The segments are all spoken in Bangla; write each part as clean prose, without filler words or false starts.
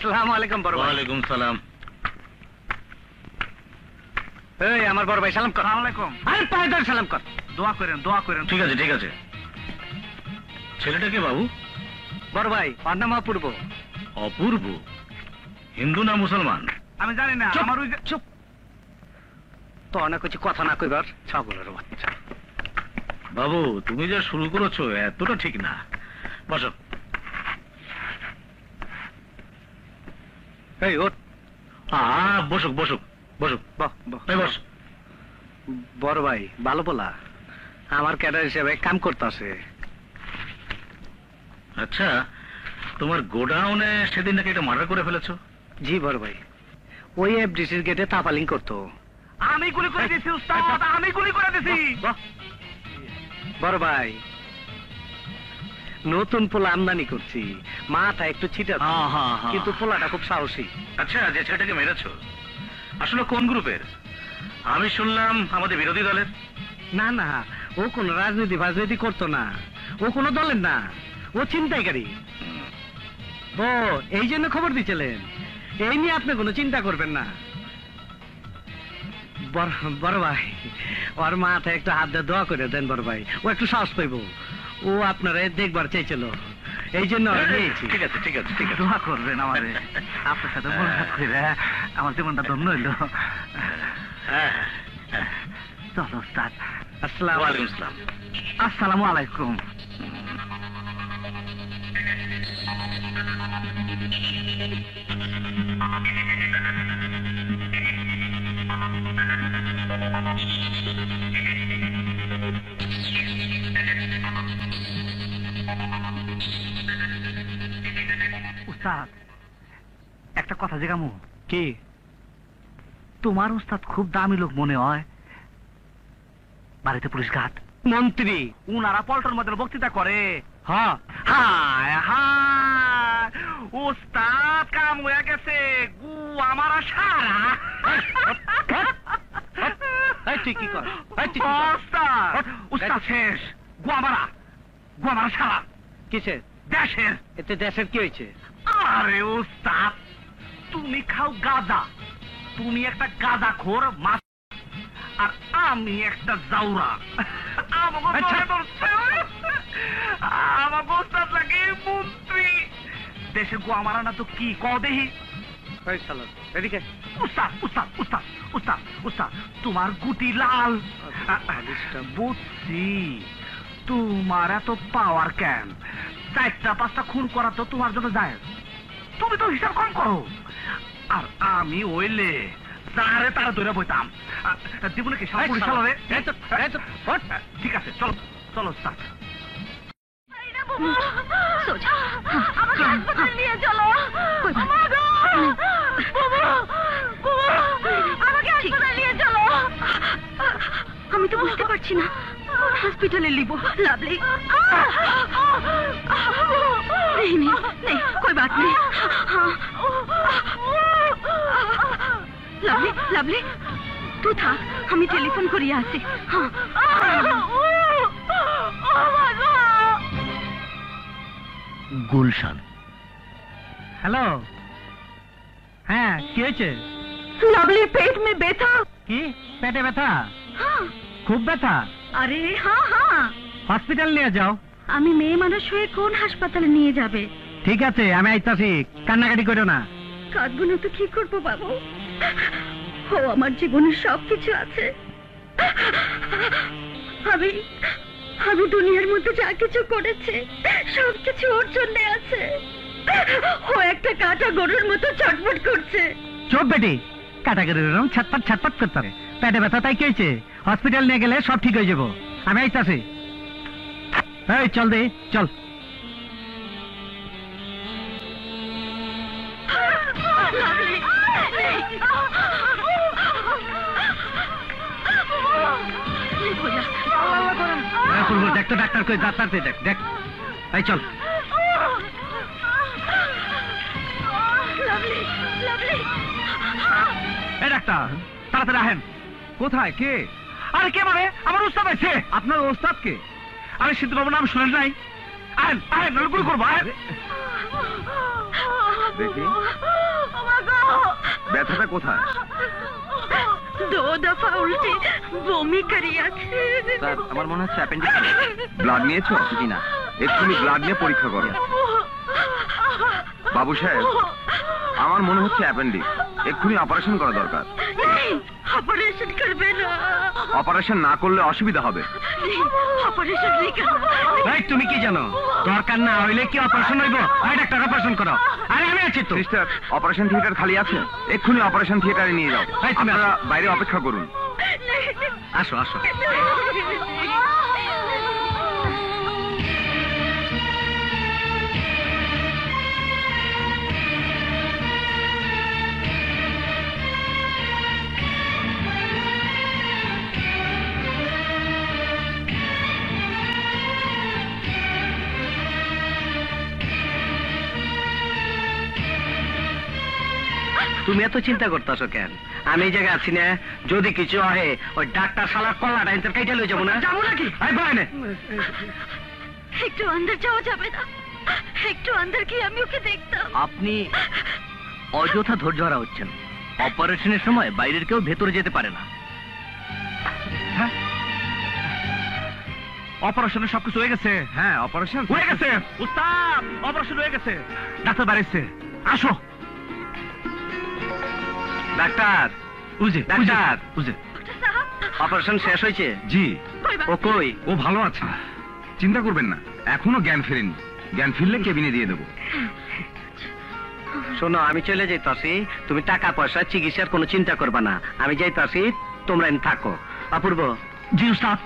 আসসালামু আলাইকুম বড় ভাই। ওয়ালাইকুম সালাম। এই আমার বড় ভাই সালাম কর। আসসালামু আলাইকুম। আরে পায়ে ধরে সালাম কর। দোয়া করেন, দোয়া করেন। ঠিক আছে ঠিক আছে। ছেলেটাকে বাবু? বড় ভাই ওর নাম অপূর্ব। অপূর্ব? হিন্দু না মুসলমান? আমি জানি না, চুপ, আমার ওই চুপ। তো অনেক কিছু কথা না কইবার ছাগলের বাচ্চা। বাবু তুমি যা শুরু করেছো এতটা ঠিক না। বসো। এই ওঠ। বসুক বসুক বসুক। বাহ বাহ। এই বস। বড় ভাই ভালো বলা, আমার ক্যাডার হিসেবে কাম করতেছে। আচ্ছা, তোমার গোডাউনে সেদিন নাকি এটা মার্ডার করে ফেলেছো? জি বড় ভাই, ওই এফডিসির গেটে তাপালিং করতো। আমি গুলি করে দিছি উস্তাদ, আমি গুলি করে দিছি। বাহ। বড় ভাই নতুন পোলা আমদানি করছি, মাথা একটু ছিটা, কিন্তু পোলাটা খুব সাহসী। আচ্ছা, যে ছেলেটাকে মেরেছো আসলে কোন গ্রুপের? আমি শুনলাম আমাদের বিরোধী দলের। না না, ও কোন রাজনীতি করতো না, ও কোনো দলের না, ও ছিনতাইকারী। ও এই জন্য খবর দিচ্ছিলেন, এই নিয়ে আপনি কোনো চিন্তা করবেন না। বড় ভাই ওর মাথায় একটু হাত দিয়ে দোয়া করে দেন বড় ভাই, ও একটু সাহস পাইব। ও আপনারা দেখবার চাইছিল, এই জন্য ঠিক আছে ঠিক আছে ঠিক আছে। দোয়া করবেন আমারে। আপনার সাথে মোলাকাত করে আমার জীবনটা ধন্য হইল। হ্যাঁ। চলো উস্তাদ। ওয়ালাইকুম আসসালাম। আসসালামু আলাইকুম। উস্তাদ একটা কথা জিজ্ঞামু। কি? তোমার উস্তাদ খুব দামি লোক মনে হয়, বাড়িতে পুলিশ ঘাট মন্ত্রী উনারা পল্টন মধ্যে বক্তৃতা করে। হ্যাঁ। হায় হায়, উস্তাদ কাম হয়ে গেছে, গু আমার সারা। এই তুই কি কর? এই তুই কি কর? উস্তাদ উস্তাদ শেষ, গুয়ামারা সারা। কিসের? দেশের। এতে দেশের কি হয়েছে? আরে উস্তাদ, তুমি খাও গাঁজা, তুমি একটা গাঁজা খোর মাছ, আর আমি একটা জাউরা। আমার উস্তাদ লাগে মন্ত্রী। দেশে গোয়া মারা না তো কি ক দেহি। এদিকে উস্তাদ উস্তাদ উস্তাদ উস্তাদ উস্তাদ, তোমার গুটি লাল। বুঝছি, তোমার এত পাওয়ার কেন? 4টা-5টা খুন করা তো তোমার জন্য যায়, তুমি তো হিসাব কম করো। আর আমি ওইলে তারে তারা ধরে বইতাম। জীবনে কি সাপুরি সালারে? ঠিক আছে, চলো চলো উস্তাদ। আমাকে হাসপাতালে নিয়ে চলো। আমাকে হাসপাতালে নিয়ে চলো। আমি তো বুঝতে পারছি না, হসপিটালে লিব। লাভলি नहीं नहीं नहीं, कोई बात नहीं। हाँ लवली लवली तू था, हमें टेलीफोन करिए आसी। हाँ গুলশান। হ্যালো, হ্যাঁ কি হয়েছে? लवली पेट में ব্যথা। কি পেটে ব্যথা? हाँ খুব ব্যথা? আরে হ্যাঁ হ্যাঁ, হসপিটাল নিয়ে যাও। আমি মেয়ে মানুষ হয়ে কোন হাসপাতালে নিয়ে যাবে? ঠিক আছে আমি আইতাছি, কান্নাকাটি করো না। কাঁদবো না তো কি করবো বাবু? ও আমার জীবনের সবকিছু আছে। আমি আমি দুনিয়ার মধ্যে যা কিছু করেছি সবকিছু ওর জন্য আছে। ও একটা কাটা গরুর মতো ছটফট করছে। চোপ বেটি, কাটাকাটি ছটপট ছটপট করতে হবে। পেটে ব্যথা তাই কি হয়েছে? হসপিটাল নিয়ে গেলে সব ঠিক হয়ে যাবো। আমি আইতাছি। এই চল দে চল। দেখ তো ডাক্তার কই, ডাক্তার দেখ দেখ। এই চল। এই ডাক্তার তাড়াতাড়ি আহেন। কোথায়? কে? আরে কে মানে? আমার উস্তাদ আছে। আপনার ওস্তাদ কে? আরে সিদ্ধু বাবুর নাম শুনেন নাই? আহেন আহেন, গুলি করবো। আহেন দেখি ব্যথাটা কোথায়? 2 দফা উল্টে বমি করিয়াছে। স্যার আমার মনে হচ্ছে অ্যাপেন্ডিক্স। ব্লাড নিয়েছো? জি না। এক্ষুনি ব্লাড নিয়ে পরীক্ষা করো। বাবু সাহেব, আমার মনে হচ্ছে অ্যাপেন্ডিক্স, এক্ষুনি অপারেশন করা দরকার। অপারেশন করবে না। অপারেশন না করলে অসুবিধা হবে। অপারেশন নেই কেন? এই তুমি কি জানো দরকার না হইলে কি অপারেশন হইব? আরে ডাক্তার অপারেশন করো। আরে আমি আছি তো। সিস্টার, অপারেশন থিয়েটার খালি আছে, এক্ষুনি অপারেশন থিয়েটারে নিয়ে যাও। এই, তুমি আপনারা আসো। বাইরে অপেক্ষা করুন। আসো আসো। তুমি এত চিন্তা করতেছো কেন? আমি এই জায়গায় আছি না, যদি কিছু হয় ওই ডাক্তার শালার কল্লাটা এনতে কাইটা লই যাবো না? যাবো নাকি? আই বাইনে। একটু আন্দার যাওয়া যাবে না? একটু আন্দার কি আমি ওকে দেখতাম। আপনি অযথা ধৈর্য হারা হচ্ছেন। অপারেশনের সময় বাইরের কেউ ভেতরে যেতে পারে না। অপারেশনের সবকিছু হয়ে গেছে? হ্যাঁ, অপারেশন হয়ে গেছে উস্তাদ, অপারেশন হয়ে গেছে। ডাক্তার বাড়িছে, আসো। ডাক্তার, বুঝে ডাক্তার, বুঝে। ডক্টর সাহেব, অপারেশন শেষ হয়েছে? জি, কই ও বাচ্চা? কই? ও ভালো আছে, চিন্তা করবেন না, এখনো জ্ঞান ফেরেনি। জ্ঞান ফিরলে কেবিনে দিয়ে দেবো। শোনো, আমি চলে যাইতাছি, তুমি টাকা পয়সা চিকিৎসার কোনো চিন্তা করবা না। আমি যাইতাছি, তোমরা এনে থাকো। অপূর্ব, জি উস্তাদ।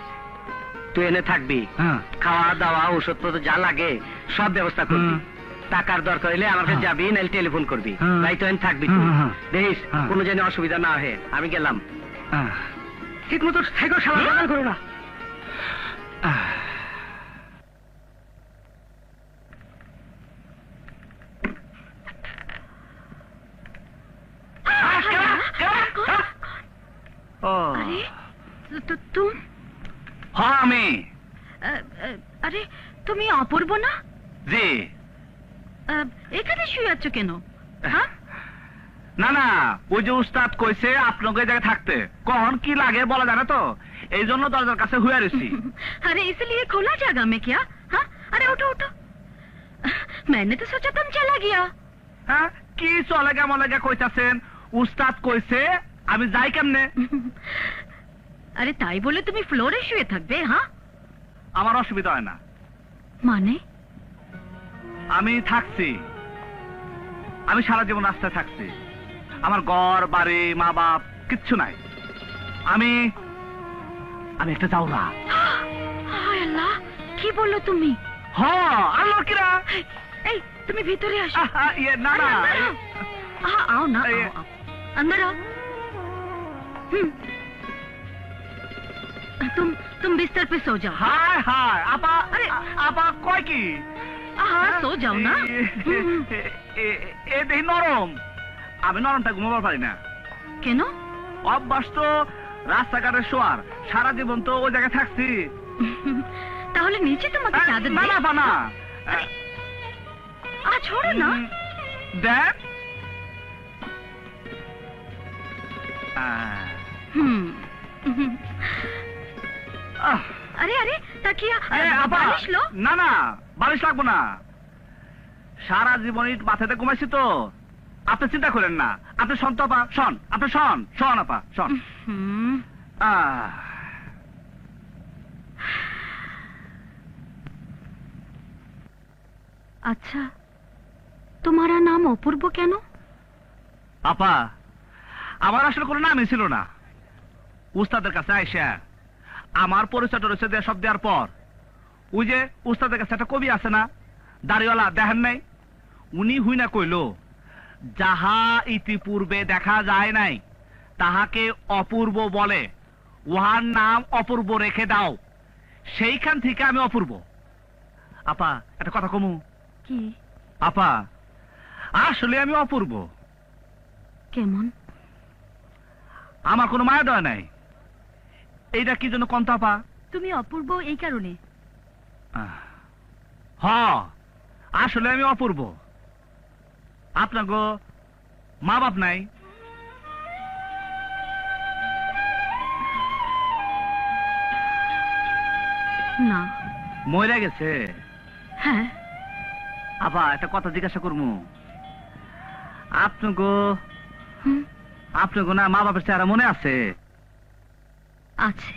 তুই এনে থাকবি, হ্যাঁ। খাওয়া দাওয়া ওষুধপত্র যা লাগে সব ব্যবস্থা করবি। টাকার দরকার হইলে আমার কাছে যাবি, নাইলে টেলিফোন করবি। হ্যাঁ। তাই তো এনে থাকবি তুই। হ্যাঁ। দেখিস হ্যাঁ। কোনো যেন অসুবিধা না হয়। আমি গেলাম। ঠিক মতো সাইকেল সালা বাগান করো না। ও আরে তুম হ্যাঁ আমি। আরে তুমি অপূর্ব না? জি। এখানে শুয়ে আছো কেন? হ্যাঁ, না না, ওই যে উস্তাদ কইছে আপনাকে এই জায়গায় থাকতে, কখন কি লাগে বলা জানে তো, এই জন্য দরজার কাছে হুয়ে রয়েছি। अरे इसलिए खुला जगह में क्या? हाँ, अरे उठो उठो। मैंने तो सोचा तुम चला गया। হ্যাঁ, কি চলে কেমন লাগে কইতাছেন? উস্তাদ কইছে আমি যাই কেমনে? আরে তাই বলে তুমি ফ্লোরে শুয়ে থাকবে? হ্যাঁ, আমার অসুবিধা হয় না, মানে আমি থাকছি। আমি সারা জীবন রাস্তায় থাকছি, আমার ঘর বাড়ি মা বাপ কিচ্ছু নাই। আমি আমি একটা যাওরা। হায় আল্লাহ, কি বলো তুমি? হ, আল্লাহ কিরা। এই তুমি ভিতরে আসো। ইয়ে না না, अरे, अंदर आओ। हाँ, आओ ना, ये- आओ, आओ। अंदर आओ। तुम बिस्तर पे सो जाओ। হায় হায় আপা। আরে, আপা কয় কি? हाँ, सो जाओ ना। এ দেহি নরম, আমি নরমটা ঘুমাবার পারি না। কেন? অভ্যাস তো রাস্তাঘাটে শোয়ার, সারা জীবন তো ওই জায়গায় থাকছি। তাহলে নিচে তোমাকে চাদর না দেই? না বানা। छोड़ो ना। দেখ। अरे अरे तकिया আপা, बालिश लो। না না, বালিশ লাগবো না। সারা জীবন ইট মাথাতে ঘুমাইছি তো, আপনি চিন্তা করেন না। আপনি শোন তো আপা, শোন, আপনি শোন, শোন আপা, শোন। अच्छा, तुम्हारा नाम অপূর্ব কেন? আপা, আমার আসলে কোনো নামই ছিল না। উস্তাদের কাছে আইসা আমার পরিচয় টরিচয় দিয়ে সব দেওয়ার পর, ওই যে উস্তাদের কাছে একটা কবি আছে না, দাড়িওয়ালা, দেখেন নাই? উনি হুই না কইল, যাহা ইতিপূর্বে দেখা যায় নাই তাহাকে অপূর্ব বলে, উহার নাম অপূর্ব রেখে দাও। সেইখান থেকে আমি অপূর্ব। আপা একটা কথা কমু? কি? আপা, আসলে আমি অপূর্ব। কেমন? আমার কোনো মায়া দেওয়া নাই। এইটা কি জন্য কন্ত আপা? তুমি অপূর্ব এই কারণে? হ, আসলে আমি অপূর্ব। আপনার গো মা বাপ নাই, না। মইরা গেছে? হ্যাঁ। আপা একটা কথা জিজ্ঞাসা করবো, হুম, আপনাকে না মা বাপের চেহারা মনে আছে? আছে।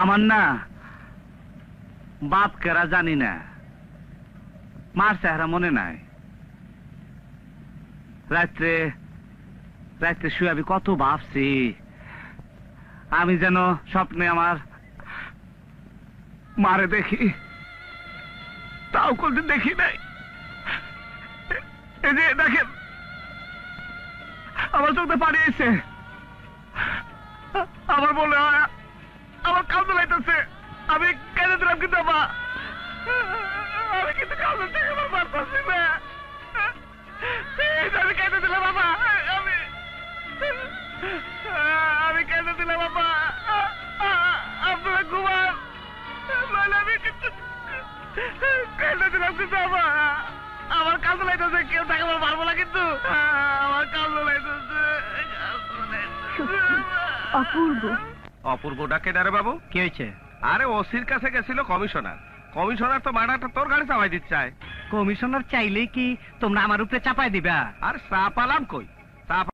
আমার না বাপ কেরা জানি না, মার চেহারা মনে নাই। রাত্রে রাত্রে শুয়ে আমি কত ভাবছি, আমি যেন স্বপ্নে আমার মারে দেখি, তাও কোনদিন দেখি নাই। এই যে দেখেন আমার চোখে পানি এসে, আমার মনে হয় আমার কাউন্ট লাইতেছে। আমি কেঁদে দিলাম কিন্তু আমি কিন্তু কাউন্ট থেকে আমার পারতেছি না। আমি কেঁদে দিলাম বাবা, আমি কেঁদে দিলাম বাবা। আপনারা ঘুমান, আমি কিন্তু কেঁদে দিলাম কিন্তু আমার কাউন্ট লাইতেছে। কেউ তাকে আমার মারবো না কিন্তু, আমার কাউন্ট লাইতেছে। অপূর্ব। অপূর্বটা কেডারে বাবু? কি হয়েছে? আরে ওসির কাছে গেছিল কমিশনার, কমিশনার তো মার্ডারটা তোর গাড়ি চাপাই দিচ্ছে। কমিশনার চাইলেই কি তোমরা আমার উপরে চাপাই দিবা? আর চাপালাম কই,